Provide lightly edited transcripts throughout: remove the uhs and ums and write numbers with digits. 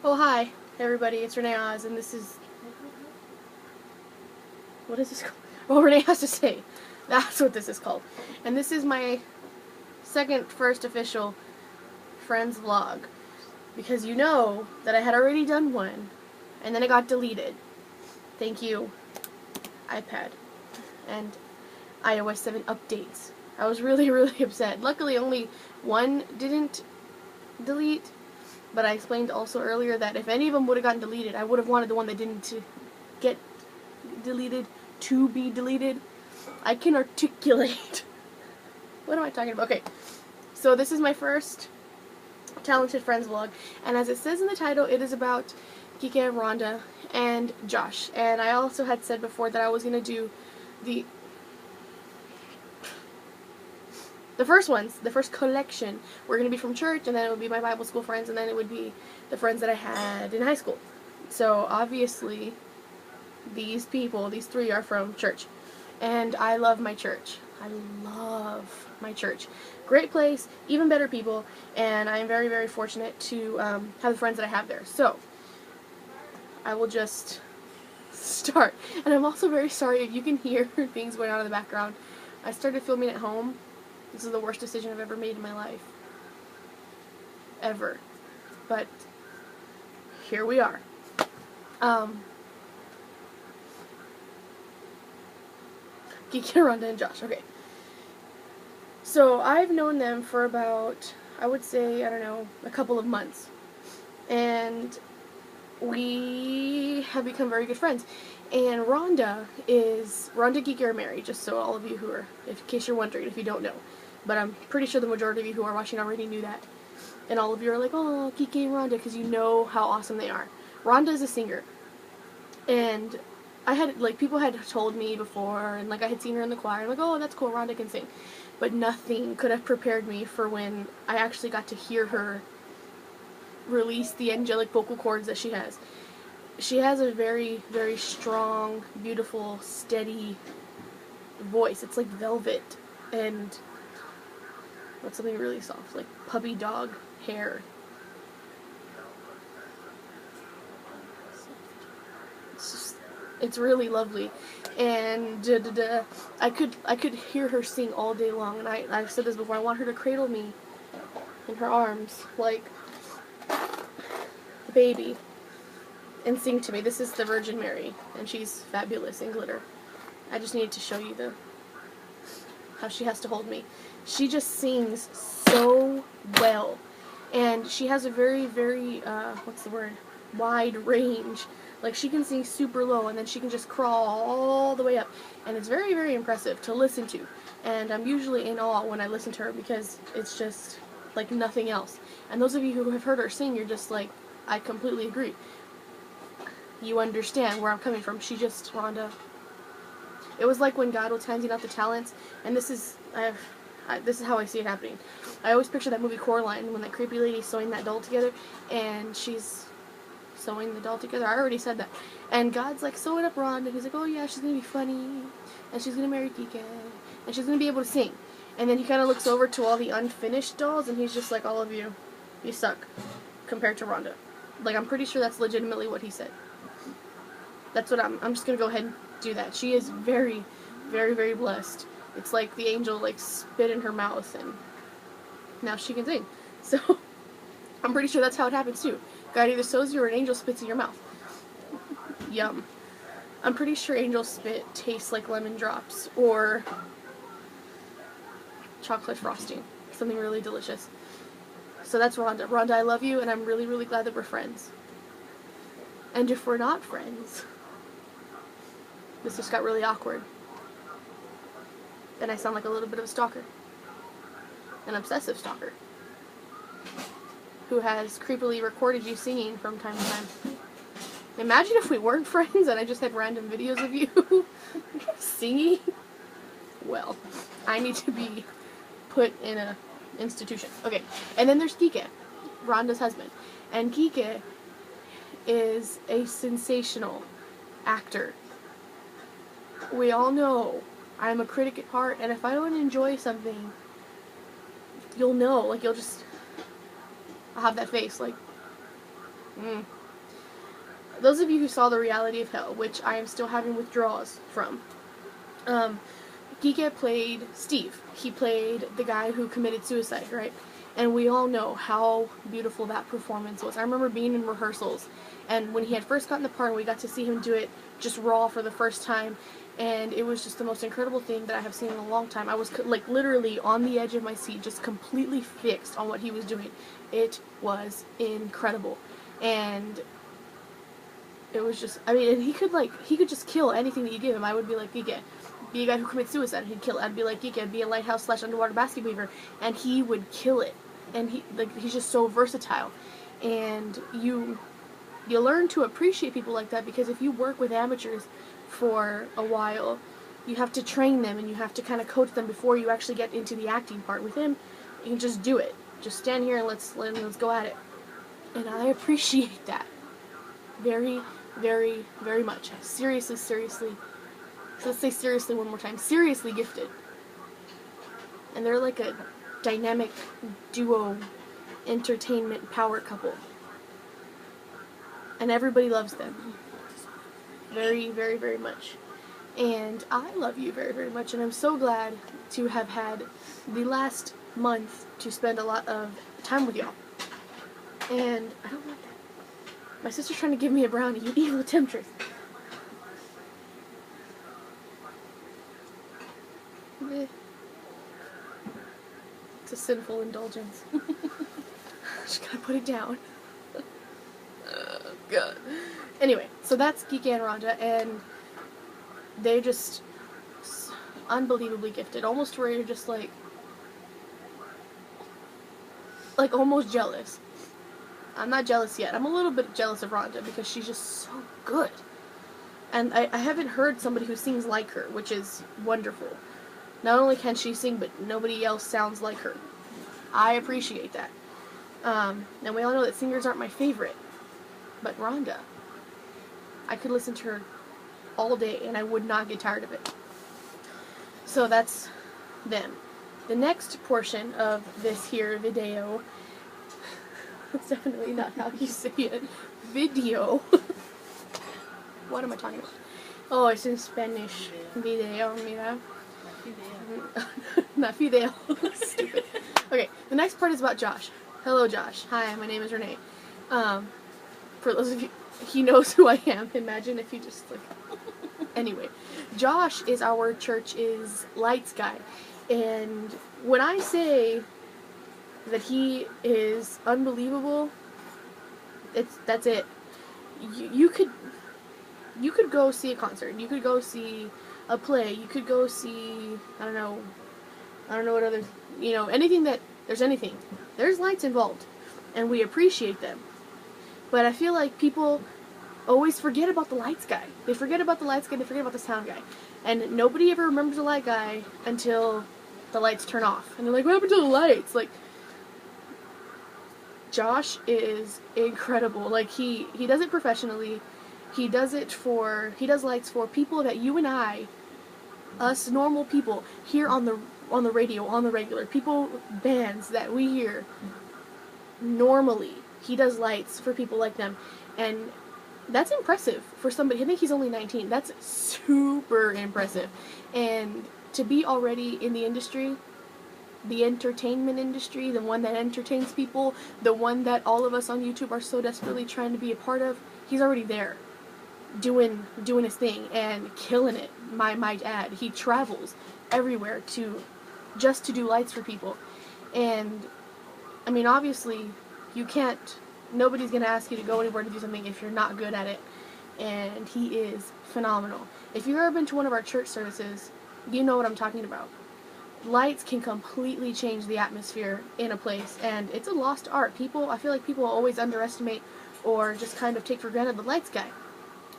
Oh, hi, everybody, it's Renee Oz, and this is... What is this called? Well, Renee has to say. That's what this is called. And this is my first official Friends vlog. Because you know that I had already done one, and then it got deleted. Thank you, iPad. And iOS 7 updates. I was really, really upset. Luckily, only one didn't delete. But I explained also earlier that if any of them would have gotten deleted, I would have wanted the one that didn't get deleted to be deleted. I can articulate. What am I talking about? Okay, so this is my first Talented Friends vlog, and as it says in the title, it is about Kike, Rhonda, and Josh. And I also had said before that I was going to do the first ones, the first collection, were going to be from church, and then it would be my Bible school friends, and then it would be the friends that I had in high school. So obviously, these people, these three, are from church. And I love my church. I love my church. Great place, even better people, and I am very, very fortunate to have the friends that I have there. So, I will just start. And I'm also very sorry if you can hear things going on in the background. I started filming at home. This is the worst decision I've ever made in my life. Ever. But, here we are. Kike, Rhonda, and Josh. Okay. So, I've known them for about, I would say, I don't know, a couple of months. And we have become very good friends. And Rhonda, Kike are married, just so all of you who are, in case you're wondering, if you don't know. But I'm pretty sure the majority of you who are watching already knew that. And all of you are like, oh, Kike and Rhonda, because you know how awesome they are. Rhonda is a singer. And I had, people had told me before, and, I had seen her in the choir. I'm like, oh, that's cool, Rhonda can sing. But nothing could have prepared me for when I actually got to hear her release the angelic vocal cords that she has. She has a very, very strong, beautiful, steady voice. It's like velvet, and what's something really soft, like puppy dog hair. It's really lovely, and I could hear her sing all day long. And I've said this before. I want her to cradle me in her arms like a baby and sing to me. This is the Virgin Mary, and she's fabulous in glitter. I just needed to show you how she has to hold me. She just sings so well, and she has a very, very wide range. Like, she can sing super low, and then she can just crawl all the way up, and it's very, very impressive to listen to. And I'm usually in awe when I listen to her, because it's just like nothing else. And those of you who have heard her sing, you're just like, I completely agree. You understand where I'm coming from. Rhonda. It was like when God was handing out the talents, and this is how I see it happening. I always picture that movie Coraline, when that creepy lady's sewing that doll together, and she's sewing the doll together. I already said that. And God's like, sew it up, Rhonda. And he's like, oh yeah, she's going to be funny, and she's going to marry Kike, and she's going to be able to sing. And then he kind of looks over to all the unfinished dolls, and he's just like, all of you, you suck, compared to Rhonda. Like, I'm pretty sure that's legitimately what he said. That's what I'm just going to go ahead and do that. She is very, very, very blessed. It's like the angel, spit in her mouth, and now she can sing. So, I'm pretty sure that's how it happens, too. God either sews you or an angel spits in your mouth. Yum. I'm pretty sure angel spit tastes like lemon drops, or chocolate frosting. Something really delicious. So that's Rhonda. Rhonda, I love you, and I'm really, really glad that we're friends. And if we're not friends, this just got really awkward. And I sound like a little bit of a stalker. An obsessive stalker. Who has creepily recorded you singing from time to time. Imagine if we weren't friends and I just had random videos of you singing. Well, I need to be put in a institution. Okay, and then there's Kike, Rhonda's husband. And Kike is a sensational actor. We all know I'm a critic at heart, and if I don't enjoy something, you'll know. You'll just... I'll have that face, Those of you who saw The Reality of Hell, which I am still having withdrawals from, Giga played Steve. He played the guy who committed suicide, right? And we all know how beautiful that performance was. I remember being in rehearsals, and when he had first gotten the part, and we got to see him do it just raw for the first time, and it was just the most incredible thing that I have seen in a long time. I was like literally on the edge of my seat, just completely fixed on what he was doing. It was incredible, and it was just, I mean, and he could just kill anything that you give him. I would be like, Giga, be a guy who commits suicide, and he'd kill it. I'd be like, Giga, be a lighthouse / underwater basket weaver, and he would kill it. And he's just so versatile, and you learn to appreciate people like that, because if you work with amateurs for a while, you have to train them, and you have to kind of coach them before you actually get into the acting part. With him, you can just do it. Just stand here and let's go at it. And I appreciate that very, very, very much. Seriously, let's say seriously one more time. Seriously gifted. And they're like a dynamic duo entertainment power couple. And everybody loves them. Very, very, very much. And I love you very, very much. And I'm so glad to have had the last month to spend a lot of time with y'all. And I don't like that. My sister's trying to give me a brownie, you evil temptress. It's a sinful indulgence. Just gotta put it down. Oh, God. Anyway, so that's Giga and Rhonda, and they're just unbelievably gifted. Almost where you're just like almost jealous. I'm not jealous yet. I'm a little bit jealous of Rhonda because she's just so good. And I haven't heard somebody who sings like her, which is wonderful. Not only can she sing, but nobody else sounds like her. I appreciate that. And we all know that singers aren't my favorite. But Rhonda, I could listen to her all day and I would not get tired of it. So that's them. The next portion of this here video, that's definitely not how you say it, video. What am I talking about? Oh, it's in Spanish. Video, mira. Not fideo. Stupid. Okay, the next part is about Josh. Hello, Josh. Hi, my name is Renee. For those of you, he knows who I am. Imagine if you just like. Anyway, Josh is our church's lights guy, and when I say that he is unbelievable, that's it. You could go see a concert. You could go see a play. You could go see, I don't know what other, anything that, there's anything. There's lights involved, and we appreciate them. But I feel like people always forget about the lights guy. They forget about the lights guy, they forget about the sound guy. And nobody ever remembers the light guy until the lights turn off. And they're like, what happened to the lights? Like, Josh is incredible. Like, he does it professionally. He does lights for people that you and I, us normal people, hear on the radio, on the regular. Bands that we hear normally. He does lights for people like them. And that's impressive for somebody. I think he's only 19. That's super impressive. And to be already in the industry, the entertainment industry, the one that entertains people, the one that all of us on YouTube are so desperately trying to be a part of, he's already there. Doing his thing and killing it, might add. He travels everywhere just to do lights for people. And I mean, obviously nobody's gonna ask you to go anywhere to do something if you're not good at it. And he is phenomenal. If you've ever been to one of our church services, you know what I'm talking about. Lights can completely change the atmosphere in a place, and it's a lost art. I feel like people always underestimate or just kind of take for granted the lights guy.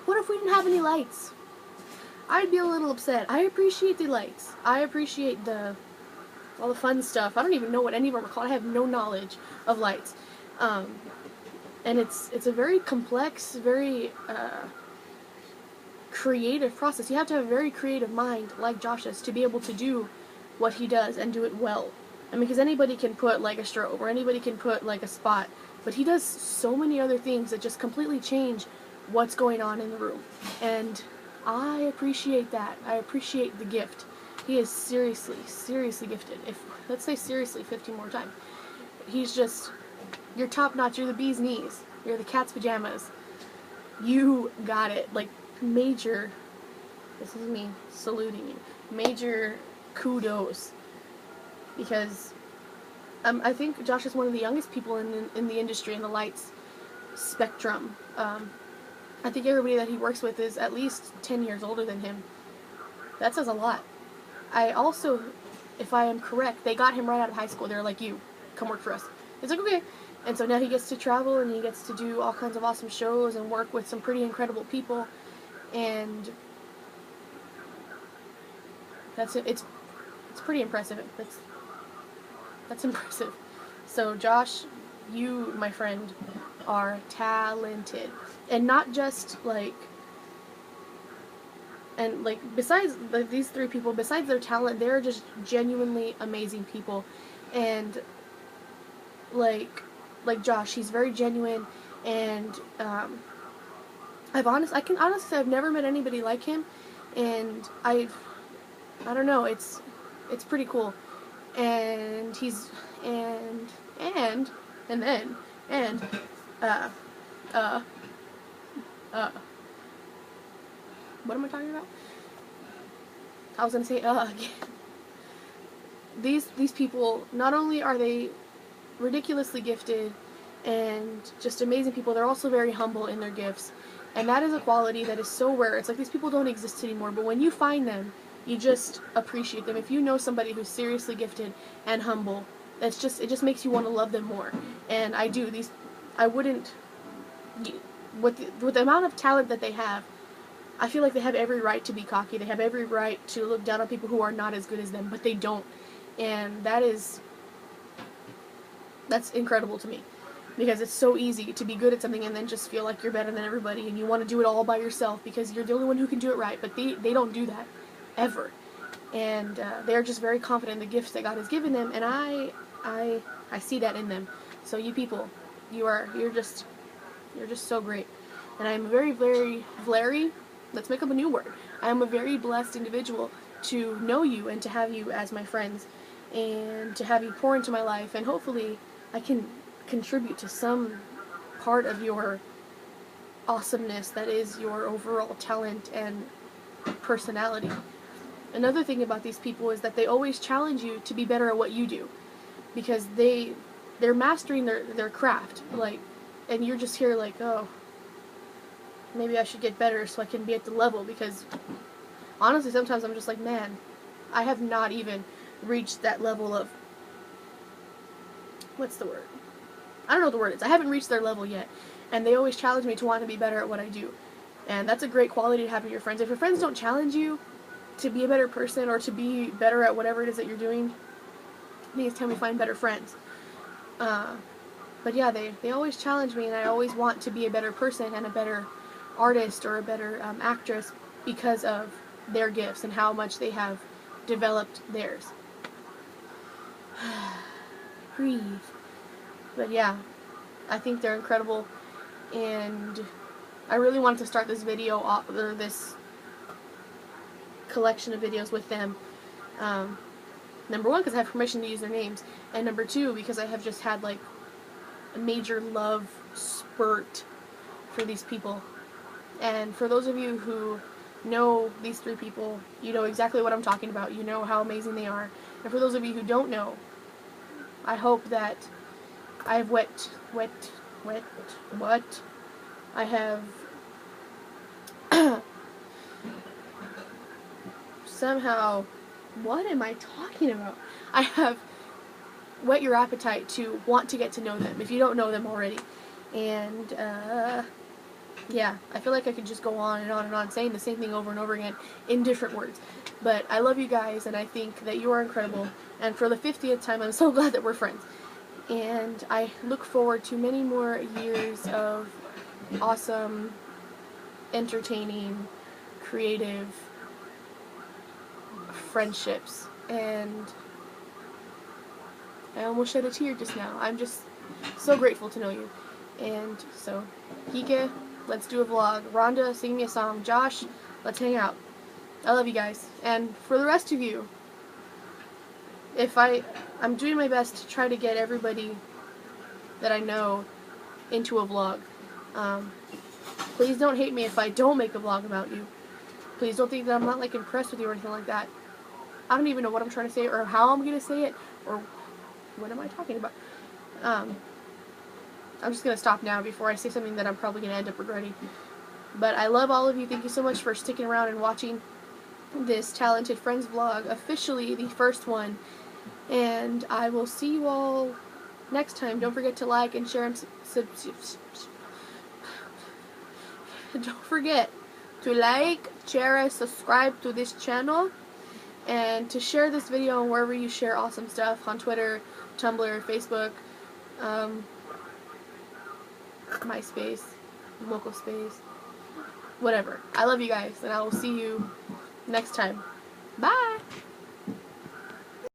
What if we didn't have any lights? I'd be a little upset. I appreciate the lights. I appreciate all the fun stuff. I don't even know what any of them are called. I have no knowledge of lights. And it's a very complex, very creative process. You have to have a very creative mind, like Josh's, to be able to do what he does and do it well. I mean, because anybody can put like a strobe, or anybody can put like a spot, but he does so many other things that just completely change what's going on in the room. And I appreciate that. I appreciate the gift. He is seriously, seriously gifted. If let's say seriously 50 more times. He's just, you're top notch. You're the bee's knees. You're the cat's pajamas. You got it. Like, major, this is me saluting you. Major kudos. Because I think Josh is one of the youngest people in the industry, in the lights spectrum. I think everybody that he works with is at least 10 years older than him. That says a lot. I also, if I am correct, they got him right out of high school. They're like, you, come work for us. He's like, okay. And so now he gets to travel and he gets to do all kinds of awesome shows and work with some pretty incredible people. And that's it. It's pretty impressive. That's impressive. So Josh, you, my friend, are talented. And not just like, and like, besides like, these three people, besides their talent, they're just genuinely amazing people. And like Josh, he's very genuine, and I can honestly say I've never met anybody like him, and I don't know, it's pretty cool. And he's and then what am I talking about? I was gonna say again. These people, not only are they ridiculously gifted and just amazing people, they're also very humble in their gifts. And that is a quality that is so rare. It's like these people don't exist anymore, but when you find them, you just appreciate them. If you know somebody who's seriously gifted and humble, it just makes you want to love them more. And I do. I wouldn't, with the amount of talent that they have, I feel like they have every right to be cocky. They have every right to look down on people who are not as good as them, but they don't. And that's incredible to me, because it's so easy to be good at something and then just feel like you're better than everybody and you want to do it all by yourself because you're the only one who can do it right. But they don't do that ever, and they're just very confident in the gifts that God has given them, and I see that in them. So you people, you're just so great, and I'm very let's make up a new word. I am a very blessed individual to know you and to have you as my friends and to have you pour into my life, and hopefully I can contribute to some part of your awesomeness that is your overall talent and personality. Another thing about these people is that they always challenge you to be better at what you do, because they're mastering their craft, like, and you're just here like, oh, maybe I should get better so I can be at the level, because honestly sometimes I'm just like, man, I have not even reached that level of, what's the word? I don't know what the word is. I haven't reached their level yet, and they always challenge me to want to be better at what I do. And that's a great quality to have in your friends. If your friends don't challenge you to be a better person or to be better at whatever it is that you're doing, I think it's time we find better friends. But yeah, they always challenge me, and I always want to be a better person and a better artist or a better actress because of their gifts and how much they have developed theirs. Breathe. But yeah, I think they're incredible, and I really wanted to start this video off, or this collection of videos with them. Number one, because I have permission to use their names, and number two, because I have just had like a major love spurt for these people. And for those of you who know these three people, you know exactly what I'm talking about. You know how amazing they are. And for those of you who don't know, I hope that I've I have somehow, what am I talking about? I have whet your appetite to want to get to know them if you don't know them already. And yeah, I feel like I could just go on and on and on saying the same thing over and over again in different words. But I love you guys, and I think that you are incredible. And for the 50th time, I'm so glad that we're friends. And I look forward to many more years of awesome, entertaining, creative friendships. And I almost shed a tear just now. I'm just So grateful to know you. And so, Kike, let's do a vlog. Rhonda, sing me a song. Josh, let's hang out. I love you guys. And for the rest of you, I'm doing my best to try to get everybody that I know into a vlog. Please don't hate me if I don't make a vlog about you. Please don't think that I'm not like impressed with you or anything like that. I don't even know what I'm trying to say or how I'm going to say it or what am I talking about. I'm just going to stop now before I say something that I'm probably going to end up regretting. But I love all of you. Thank you so much for sticking around and watching this Talented Friends vlog, officially the first one. And I will see you all next time. Don't forget to like and share and don't forget to like, share, and subscribe to this channel, and to share this video wherever you share awesome stuff, on Twitter, Tumblr, Facebook, MySpace, local space, whatever. I love you guys, and I will see you next time. Bye!